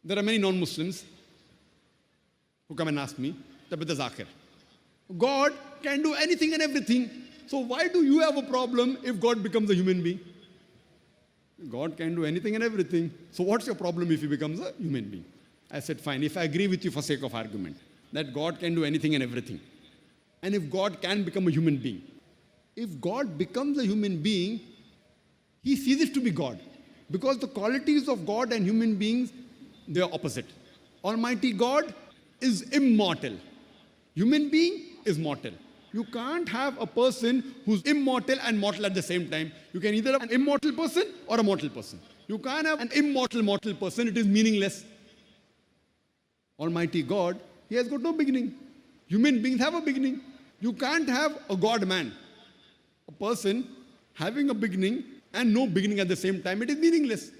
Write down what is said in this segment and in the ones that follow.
There are many non-Muslims who come and ask me, Tabita Zakir, God can do anything and everything. So why do you have a problem if God becomes a human being? God can do anything and everything. So what's your problem if he becomes a human being? I said, fine, if I agree with you for sake of argument, that God can do anything and everything, and if God can become a human being, if God becomes a human being, he ceases to be God. Because the qualities of God and human beings, they are opposite. Almighty God is immortal. Human being is mortal. You can't have a person who's immortal and mortal at the same time. You can either have an immortal person or a mortal person. You can't have an immortal mortal person. It is meaningless. Almighty God, he has got no beginning. Human beings have a beginning. You can't have a God-man. A person having a beginning and no beginning at the same time, it is meaningless.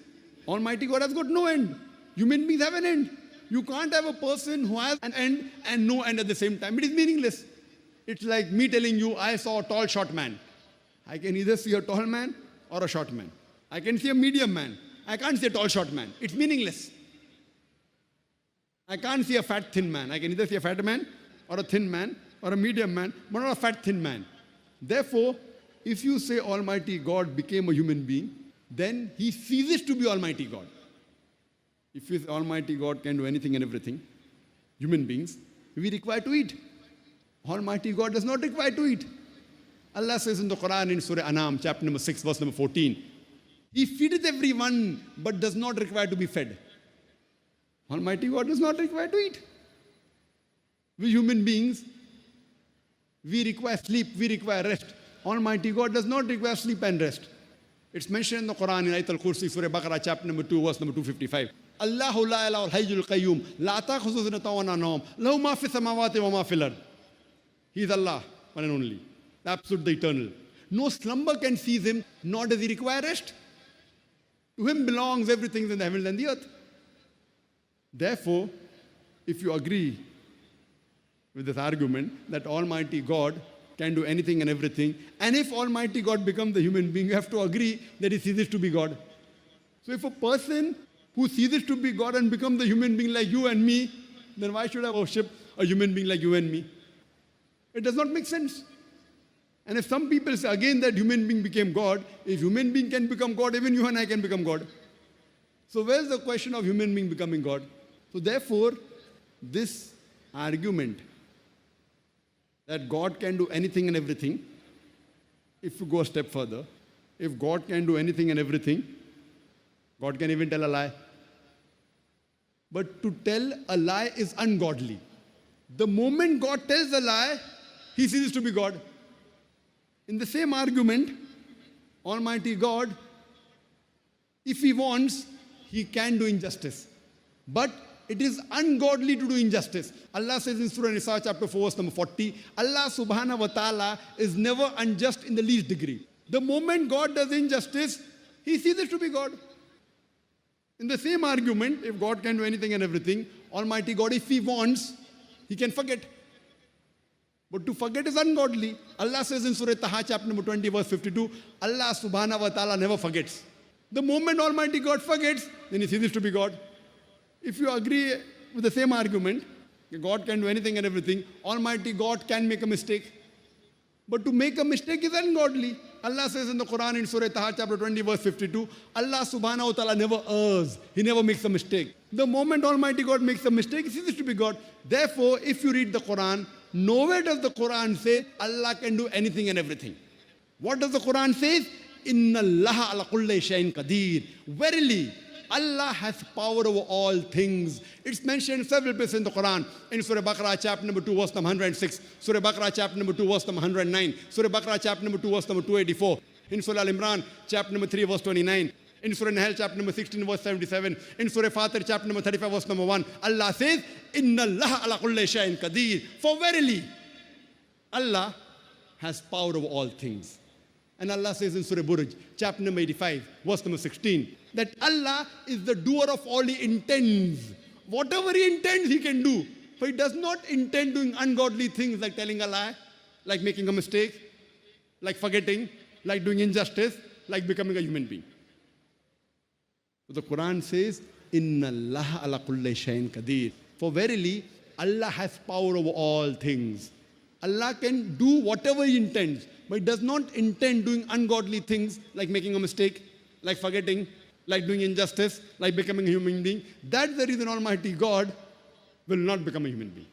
Almighty God has got no end. Human beings have an end. You can't have a person who has an end and no end at the same time. It is meaningless. It's like me telling you, I saw a tall, short man. I can either see a tall man or a short man. I can see a medium man. I can't see a tall, short man. It's meaningless. I can't see a fat, thin man. I can either see a fat man or a thin man or a medium man, but not a fat, thin man. Therefore, if you say Almighty God became a human being, then he ceases to be Almighty God. If his Almighty God can do anything and everything, human beings, we require to eat. Almighty God does not require to eat. Allah says in the Quran in Surah Anam, chapter number 6, verse number 14, he feedeth everyone, but does not require to be fed. Almighty God does not require to eat. We human beings, we require sleep, we require rest. Almighty God does not require sleep and rest. It's mentioned in the Quran in Ayat al-Kursi, Surah Baqarah, chapter number 2, verse number 255. Allahu la ilaha al-hayyul qayyum, la ta'khudhuhu sinatun wa la nawm, lahu ma fi samawati wa ma fil ard. He is Allah, one and only, the absolute, the eternal. No slumber can seize him, nor does he require rest. To him belongs everything in the heavens and the earth. Therefore, if you agree with this argument that Almighty God can do anything and everything, and if Almighty God becomes the human being, you have to agree that he ceases to be God. So if a person who ceases to be God and becomes the human being like you and me, then why should I worship a human being like you and me? It does not make sense. And if some people say again that human being became God, if human being can become God, even you and I can become God. So where's the question of human being becoming God? So therefore, this argument that God can do anything and everything, if you go a step further, if God can do anything and everything, God can even tell a lie. But to tell a lie is ungodly. The moment God tells a lie, he ceases to be God. In the same argument, Almighty God, if he wants, he can do injustice. But it is ungodly to do injustice. Allah says in Surah Nisa chapter 4 verse number 40, Allah subhanahu wa ta'ala is never unjust in the least degree. The moment God does injustice, he ceases to be God. In the same argument, if God can do anything and everything, Almighty God, if he wants, he can forget. But to forget is ungodly. Allah says in Surah Taha chapter number 20 verse 52, Allah subhanahu wa ta'ala never forgets. The moment Almighty God forgets, then he ceases to be God. If you agree with the same argument, God can do anything and everything, Almighty God can make a mistake. But to make a mistake is ungodly. Allah says in the Quran in Surah Taha chapter 20 verse 52, Allah subhanahu wa ta'ala never errs. He never makes a mistake. The moment Almighty God makes a mistake, he ceases to be God. Therefore, if you read the Quran, nowhere does the Quran say Allah can do anything and everything. What does the Quran say? Inna Allah ala kulli shay'in qadir. Verily, Allah has power over all things. It's mentioned several places in the Quran. In Surah Baqarah chapter number 2 verse number 106. Surah Baqarah chapter number 2 verse number 109. Surah Baqarah chapter number 2 verse number 284. In Surah Al-Imran chapter number 3 verse 29. In Surah Nahl chapter number 16 verse 77. In Surah Fatir chapter number 35 verse number 1. Allah says, Inna Allah ala kulli shay'in qadir. For verily, Allah has power over all things. And Allah says in Surah Buruj, chapter number 85, verse number 16, that Allah is the doer of all he intends. Whatever he intends, he can do. For he does not intend doing ungodly things like telling a lie, like making a mistake, like forgetting, like doing injustice, like becoming a human being. So the Quran says, Inna Allah ala kulli shayin qadir. For verily, Allah has power over all things. Allah can do whatever He intends, but He does not intend doing ungodly things like making a mistake, like forgetting, like doing injustice, like becoming a human being. That's the reason Almighty God will not become a human being.